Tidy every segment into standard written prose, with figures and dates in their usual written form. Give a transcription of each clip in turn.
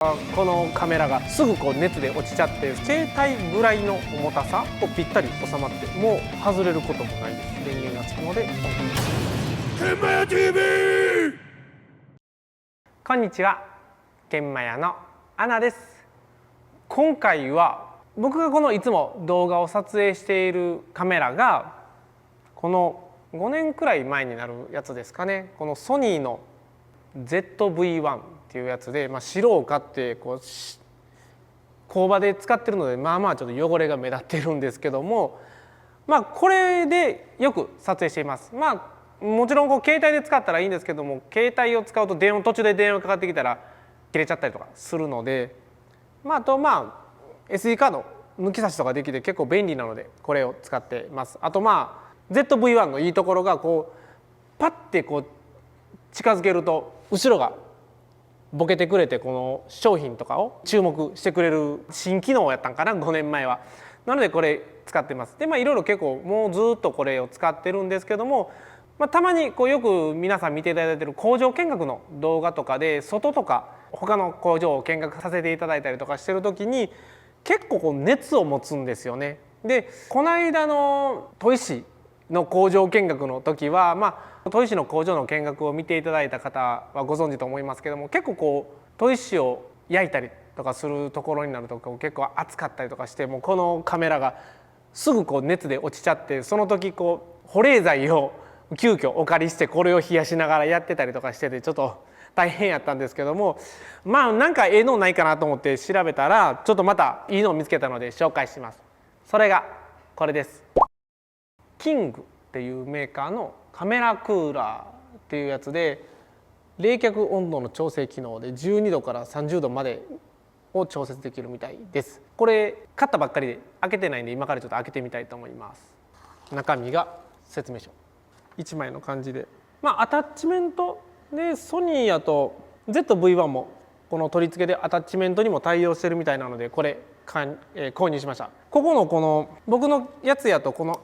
このカメラがすぐこう熱で落ちちゃって携帯ぐらいの重たさをぴったり収まってもう外れることもないです。電源がつくので天満屋 TV。 こんにちは、天満屋のアナです。今回は僕がこのいつも動画を撮影しているカメラがこの5年くらい前になるやつですかね。このソニーの ZV-1 っていうやつで、白を買ってこう工場で使ってるのでちょっと汚れが目立ってるんですけども、これでよく撮影しています。もちろんこう携帯で使ったらいいんですけども、携帯を使うと途中で電話かかってきたら切れちゃったりとかするので、あとSD カード抜き差しとかできて結構便利なのでこれを使っています。あとZV-1 のいいところがこうパッてこう近づけると後ろがボケてくれてこの商品とかを注目してくれる新機能やったんかな、5年前は。なのでこれ使ってます。でいろいろ結構もうずっとこれを使ってるんですけども、たまにこうよく皆さん見ていただいてる工場見学の動画とかで外とか他の工場を見学させていただいたりとかしてる時に結構こう熱を持つんですよね。でこの間の砥石の工場見学の時は砥石の工場の見学を見ていただいた方はご存知と思いますけども、結構こう砥石を焼いたりとかするところになると結構熱かったりとかして、もうこのカメラがすぐこう熱で落ちちゃって、その時こう保冷剤を急遽お借りしてこれを冷やしながらやってたりとかしててちょっと大変やったんですけども、なんかのないかなと思って調べたらちょっとまたいいのを見つけたので紹介します。それがこれです。キングっていうメーカーのカメラクーラーっていうやつで、冷却温度の調整機能で12度から30度までを調節できるみたいです。これ買ったばっかりで開けてないんで今からちょっと開けてみたいと思います。中身が説明書1枚の感じで、アタッチメントでソニーやと ZV-1 もこの取り付けでアタッチメントにも対応してるみたいなのでこれ購入しました。この僕のやつやとこの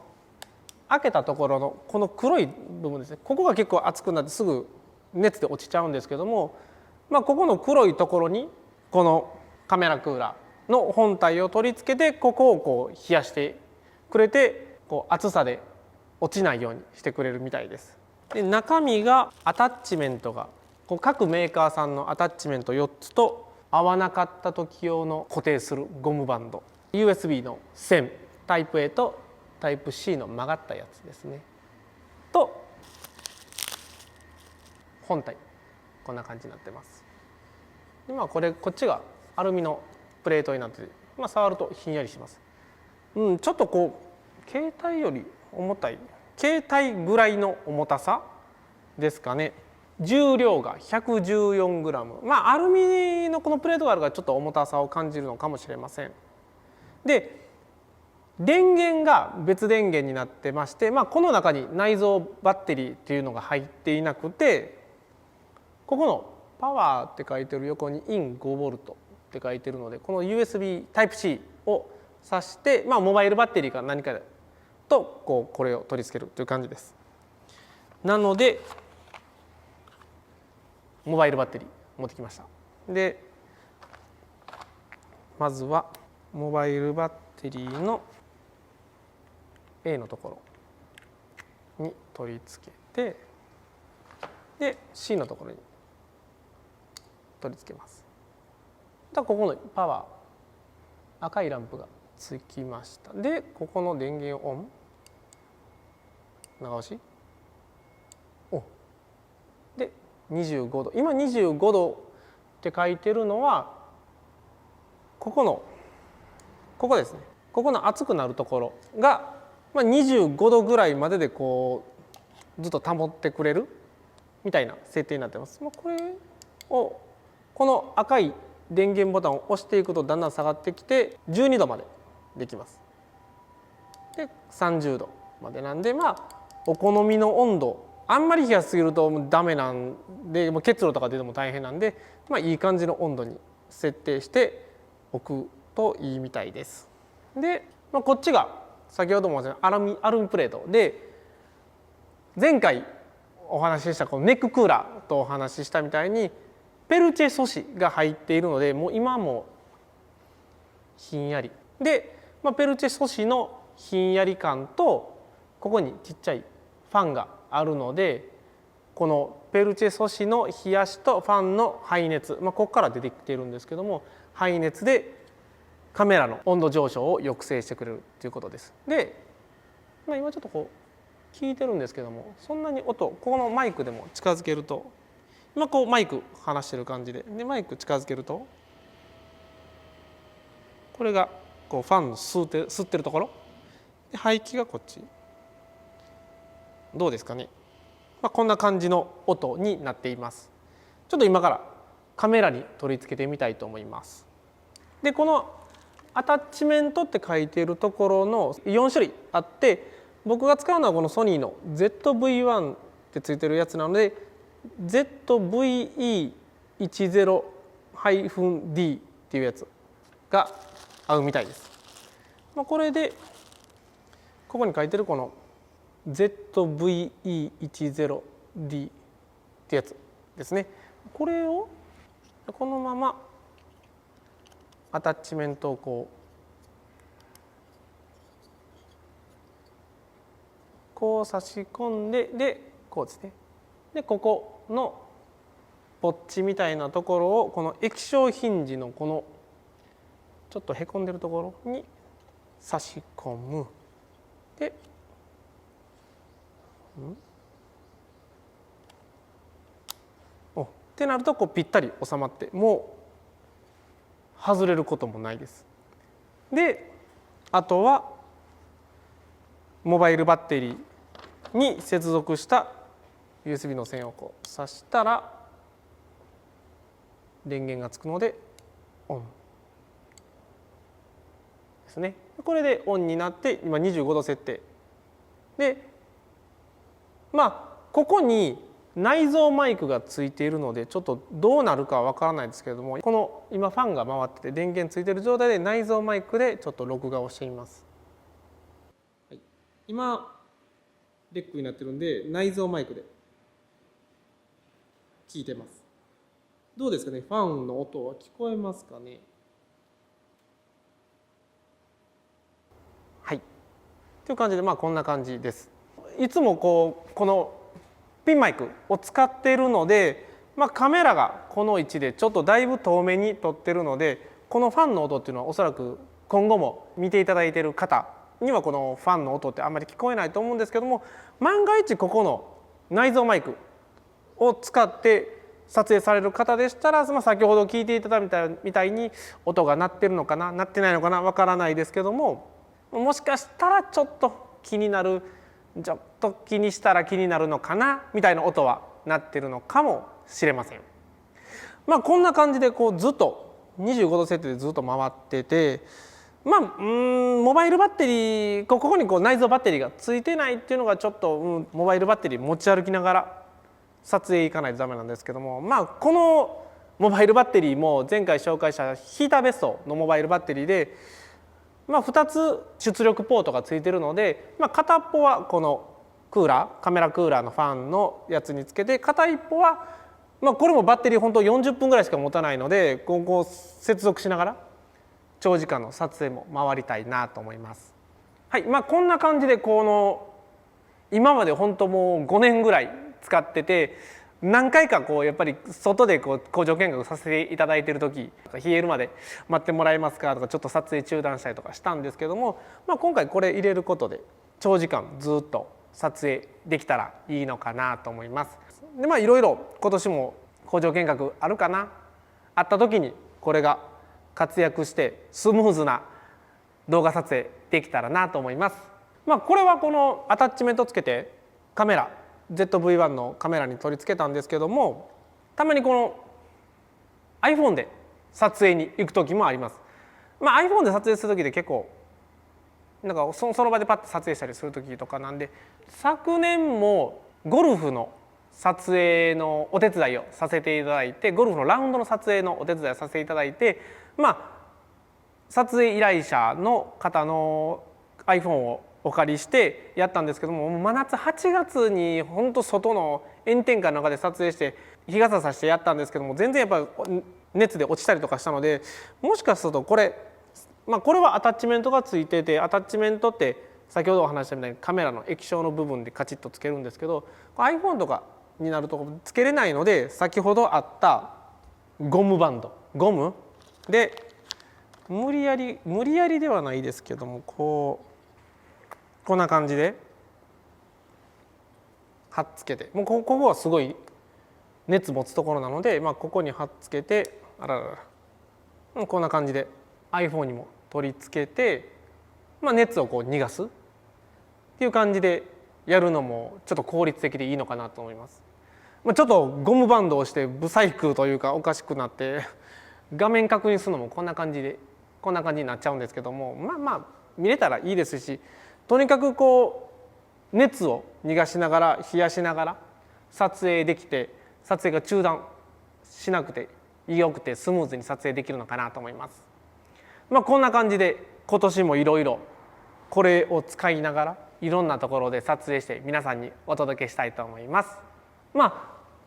開けたところのこの黒い部分ですね、ここが結構熱くなってすぐ熱で落ちちゃうんですけども、ここの黒いところにこのカメラクーラーの本体を取り付けてここをこう冷やしてくれて、こう熱さで落ちないようにしてくれるみたいです。で中身がアタッチメントが各メーカーさんのアタッチメント4つと合わなかった時用の固定するゴムバンド、 USB の線タイプ A とタイプ C の曲がったやつですねと本体こんな感じになってます。でこっちがアルミのプレートになってて、触るとひんやりします。ちょっとこう携帯より重たい、携帯ぐらいの重たさですかね。重量が 114g、アルミのこのプレートがあるからちょっと重たさを感じるのかもしれません。で電源が別電源になってまして、この中に内蔵バッテリーっていうのが入っていなくて、ここのパワーって書いてる横にイン 5V って書いてるので、この USB タイプ C を挿して、モバイルバッテリーか何かとこれを取り付けるという感じです。なのでモバイルバッテリー持ってきました。でまずはモバイルバッテリーの A のところに取り付けて、で C のところに取り付けます。ここのパワー赤いランプがつきました。でここの電源をオン、長押しで25度、今25度って書いてるのはここですね。ここの熱くなるところが25度ぐらいまででこうずっと保ってくれるみたいな設定になってます。これをこの赤い電源ボタンを押していくとだんだん下がってきて12度までできます。で30度までなんでお好みの温度、あんまり冷やしすぎるとダメなんで結露とか出ても大変なんで、いい感じの温度に設定しておくといいみたいです。で、こっちが先ほどもアルミプレートで、前回お話ししたこのネッククーラーとお話ししたみたいにペルチェ素子が入っているので、もう今もひんやりで、ペルチェ素子のひんやり感とここにちっちゃいファンがあるので、このペルチェ素子の冷やしとファンの排熱、ここから出てきているんですけども、排熱でカメラの温度上昇を抑制してくれるということです。で、今ちょっとこう聞いてるんですけども、そんなに音、ここのマイクでも近づけると、今こうマイク離してる感じで、マイク近づけると、これがこうファンの吸ってるところで、排気がこっち、どうですかね。こんな感じの音になっています。ちょっと今からカメラに取り付けてみたいと思います。で、このアタッチメントって書いているところの4種類あって、僕が使うのはこのソニーの ZV-1 ってついてるやつなので ZVE10-D っていうやつが合うみたいです。これでここに書いてるこの ZVE10D ってやつですね。これをこのままアタッチメントをこう差し込んで、でこうですね。でここのポッチみたいなところをこの液晶ヒンジのこのちょっとへこんでるところに差し込む。で、ってなるとこうぴったり収まって、もう外れることもないです。で、あとはモバイルバッテリーに接続した USB の線をこう挿したら電源がつくのでオンですね。これでオンになって今25度設定で、ここに内蔵マイクがついているのでちょっとどうなるかはわからないですけれども、この今ファンが回ってて電源ついている状態で内蔵マイクでちょっと録画をしています。今レックになってるんで内蔵マイクで聞いてます。どうですかね、ファンの音は聞こえますかね。はい、という感じでこんな感じです。いつもこのピンマイクを使っているので、カメラがこの位置でちょっとだいぶ遠目に撮ってるので、このファンの音っていうのはおそらく今後も見ていただいている方にはこのファンの音ってあんまり聞こえないと思うんですけども、万が一ここの内蔵マイクを使って撮影される方でしたら、先ほど聞いていただいたみたいに音が鳴ってるのかな鳴ってないのかなわからないですけども、もしかしたらちょっと気になる、ちょっと気にしたら気になるのかなみたいな音は鳴ってるのかもしれません。こんな感じでずっと25度設定でずっと回ってて、モバイルバッテリーここに内蔵バッテリーがついてないっていうのがちょっと、モバイルバッテリー持ち歩きながら撮影行かないとダメなんですけども、このモバイルバッテリーも前回紹介したヒーターベストのモバイルバッテリーで、2つ出力ポートがついてるので、片っぽはこのクーラー、カメラクーラーのファンのやつにつけて、片一方はこれもバッテリー本当40分ぐらいしか持たないので、ここ接続しながら長時間の撮影も回りたいなと思います。はい、こんな感じで今まで本当もう5年ぐらい使ってて、何回かやっぱり外で工場見学させていただいている時、冷えるまで待ってもらえますかとかちょっと撮影中断したりとかしたんですけども、今回これ入れることで長時間ずっと撮影できたらいいのかなと思います。でいろいろ今年も工場見学あるかな、あった時にこれが活躍してスムーズな動画撮影できたらなと思います。これはこのアタッチメントつけてカメラ ZV-1 のカメラに取り付けたんですけども、たまにこの iPhone で撮影に行く時もあります。iPhone で撮影する時で結構その場でパッと撮影したりする時とかなんで、昨年もゴルフの撮影のお手伝いをさせていただいて、ゴルフのラウンドの撮影のお手伝いをさせていただいて、撮影依頼者の方の iPhone をお借りしてやったんですけども、真夏8月に本当外の炎天下の中で撮影して、日傘さしてやったんですけども、全然やっぱ熱で落ちたりとかしたので、もしかするとこれ、これはアタッチメントがついてて、アタッチメントって先ほどお話したみたいにカメラの液晶の部分でカチッとつけるんですけど、 iPhone とかになるとつけれないので、先ほどあったゴムバンド、ゴムで無理やりではないですけども、こんな感じで貼っつけて、もうここはすごい熱持つところなので、ここに貼っつけて、あららら、こんな感じで iPhone にも取り付けて、熱をこう逃がすっていう感じでやるのもちょっと効率的でいいのかなと思います。ちょっとゴムバンドをしてブサイクというかおかしくなって画面確認するのもこんな感じになっちゃうんですけども、見れたらいいですし、とにかくこう熱を逃がしながら冷やしながら撮影できて、撮影が中断しなくてよくてスムーズに撮影できるのかなと思います。こんな感じで今年もいろいろこれを使いながらいろんなところで撮影して皆さんにお届けしたいと思います。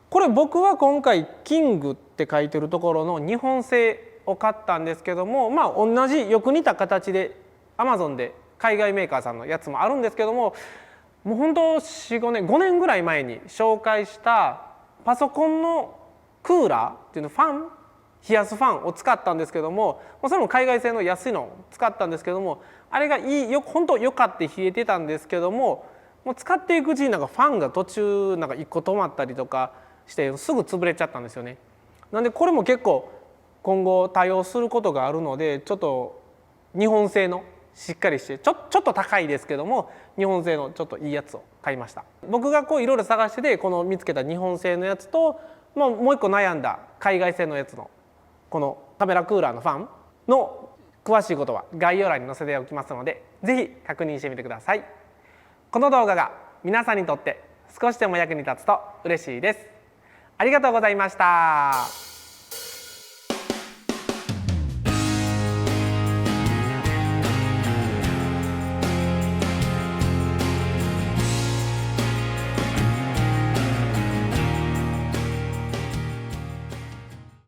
これ僕は今回キングって書いてるところの日本製を買ったんですけども、同じよく似た形で Amazon で海外メーカーさんのやつもあるんですけども、もう本当5年ぐらい前に紹介したパソコンのクーラーっていうの、冷やすファンを使ったんですけども、それも海外製の安いのを使ったんですけども、あれが本当よかって冷えてたんですけども、もう使っていくうちにファンが途中1個止まったりとかしてすぐ潰れちゃったんですよね。なんでこれも結構今後対応することがあるので、ちょっと日本製のしっかりしてちょっと高いですけども日本製のちょっといいやつを買いました。僕がいろいろ探しててこの見つけた日本製のやつと、もう一個悩んだ海外製のやつのこのカメラクーラーのファンの詳しいことは概要欄に載せておきますので、ぜひ確認してみてください。この動画が皆さんにとって少しでも役に立つと嬉しいです。ありがとうございました。